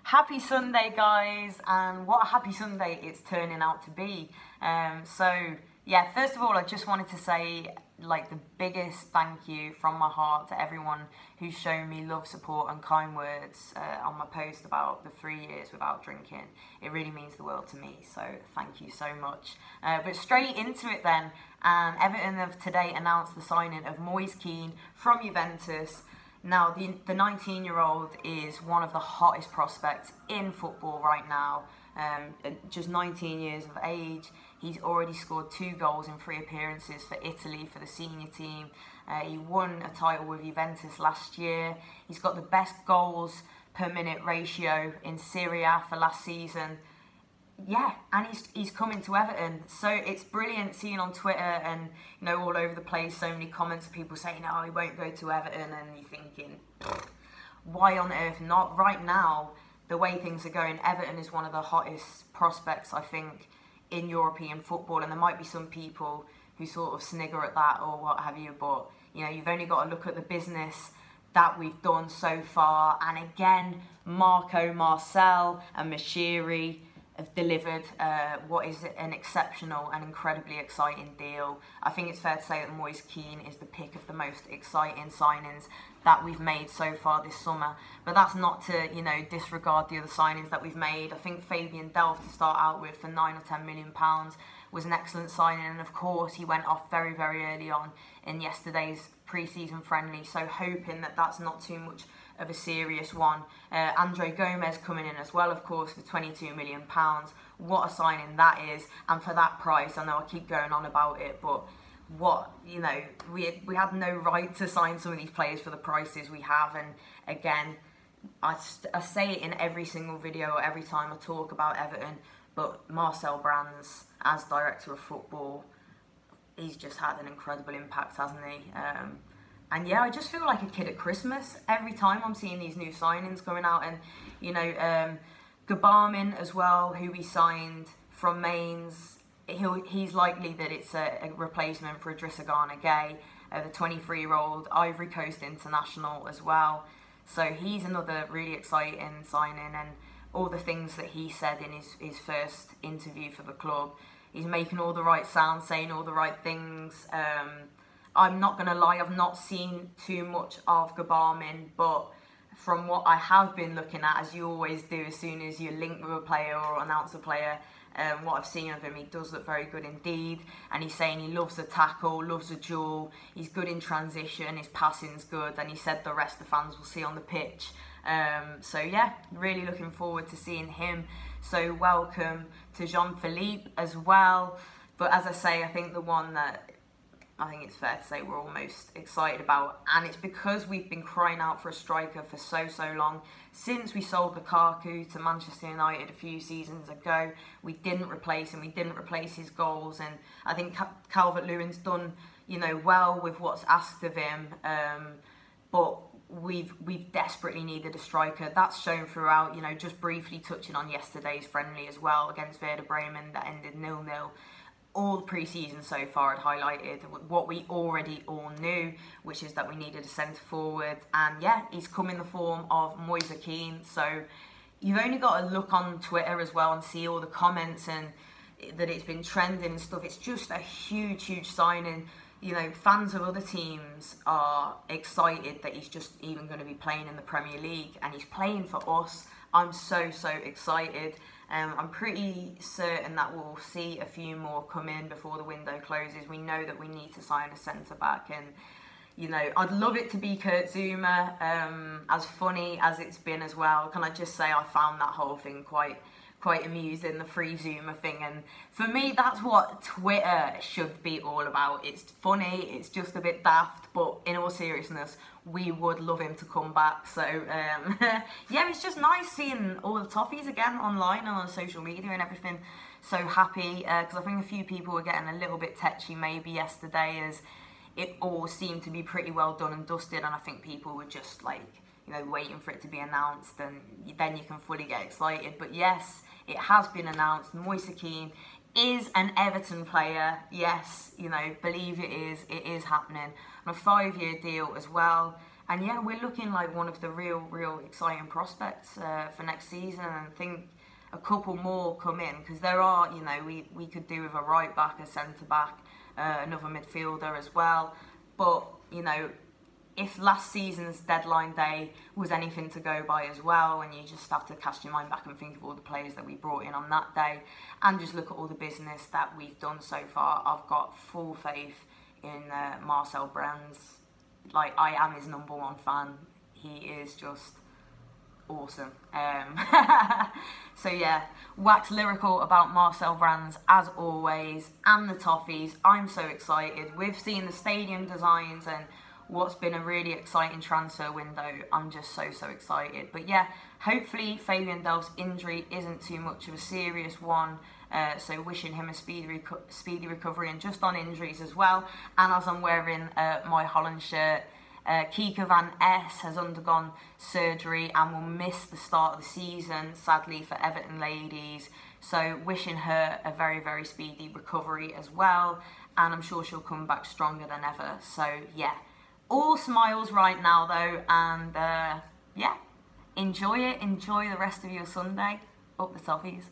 Happy Sunday, guys, and what a happy Sunday it's turning out to be. Yeah, first of all, I just wanted to say, like, the biggest thank you from my heart to everyone who's shown me love, support and kind words on my post about the 3 years without drinking. It really means the world to me, so thank you so much. But straight into it then, and Everton have today announced the signing of Moise Kean from Juventus. Now, the 19-year-old is one of the hottest prospects in football right now. Just 19 years of age. He's already scored 2 goals in 3 appearances for Italy for the senior team. He won a title with Juventus last year. He's got the best goals per minute ratio in Serie A for last season. Yeah, and he's coming to Everton, so it's brilliant seeing on Twitter and all over the place so many comments of people saying, "Oh, he won't go to Everton," and you're thinking, why on earth not? Right now, the way things are going, Everton is one of the hottest prospects, I think, in European football, and there might be some people who sort of snigger at that or what have you, but you've only got to look at the business that we've done so far, and again, Marcel and Mashiri have delivered what is an exceptional and incredibly exciting deal. I think it's fair to say that Moise Kean is the pick of the most exciting signings that we've made so far this summer. But that's not to, disregard the other signings that we've made. I think Fabian Delph, to start out with, for £9 or £10 million was an excellent signing. And of course, he went off very, very early on in yesterday's pre-season friendly. So hoping that that's not too much of a serious one. Andre Gomez coming in as well, of course, for £22 million. What a signing that is, and for that price. I know I keep going on about it, but we had no right to sign some of these players for the prices we have. And again, I say it in every single video or every time I talk about Everton, but Marcel Brands, as director of football, he's just had an incredible impact, hasn't he? And yeah, I just feel like a kid at Christmas every time I'm seeing these new signings coming out. And, Gbamin as well, who we signed from Mainz, he's likely that it's a replacement for Idrissa Gana Gueye, the 23-year-old Ivory Coast international as well. So he's another really exciting signing, and all the things that he said in his first interview for the club, he's making all the right sounds, saying all the right things. I'm not going to lie, I've not seen too much of Gbamin, but from what I have been looking at, as you always do as soon as you link with a player or announce a player, what I've seen of him, he does look very good indeed. And he's saying he loves a tackle, loves a duel, he's good in transition, his passing's good, and he said the rest the fans will see on the pitch. So yeah, really looking forward to seeing him. So welcome to Jean-Phillipe as well. But as I say, I think the one that I think it's fair to say we're all most excited about, and it's because we've been crying out for a striker for so long. Since we sold Lukaku to Manchester United a few seasons ago, we didn't replace him, we didn't replace his goals, and I think Calvert-Lewin's done, well with what's asked of him, but we've desperately needed a striker. That's shown throughout, just briefly touching on yesterday's friendly as well against Werder Bremen that ended 0-0. All the pre-season so far had highlighted what we already all knew, which is that we needed a centre-forward. And yeah, he's come in the form of Moise Kean. So you've only got to look on Twitter as well and see all the comments and that it's been trending and stuff. It's just a huge signing. Fans of other teams are excited that he's just even going to be playing in the Premier League, and he's playing for us. I'm so excited. I'm pretty certain that we'll see a few more come in before the window closes. We know that we need to sign a centre-back, and I'd love it to be Kurt Zouma, as funny as it's been as well. Can I just say I found that whole thing quite amusing, the free Zouma thing, and for me that's what Twitter should be all about. It's funny, it's just a bit daft, but in all seriousness, we would love him to come back. So yeah, it's just nice seeing all the Toffees again online and on social media and everything. So happy, because I think a few people were getting a little bit tetchy maybe yesterday, as it all seemed to be pretty well done and dusted, and I think people were just like, waiting for it to be announced, and then you can fully get excited. But yes, it has been announced. Moise Kean is an Everton player. Yes, believe it is happening. On a 5-year deal as well. And yeah, we're looking like one of the real exciting prospects for next season. And I think a couple more come in, because there are, you know, we could do with a right back, a centre back, another midfielder as well. But, you know, if last season's deadline day was anything to go by as well, and you just have to cast your mind back and think of all the players that we brought in on that day, and just look at all the business that we've done so far, I've got full faith in Marcel Brands. Like, I am his #1 fan. He is just awesome. So yeah, wax lyrical about Marcel Brands as always, and the Toffees. I'm so excited. We've seen the stadium designs and what's been a really exciting transfer window. I'm just so excited. But yeah, hopefully Fabian Delph's injury isn't too much of a serious one. So wishing him a speedy recovery. And just on injuries as well, and as I'm wearing my Holland shirt, Kika Van S has undergone surgery and will miss the start of the season, sadly, for Everton ladies. So wishing her a very speedy recovery as well. And I'm sure she'll come back stronger than ever. So yeah, all smiles right now though. And yeah, enjoy it. Enjoy the rest of your Sunday. Up the Toffees.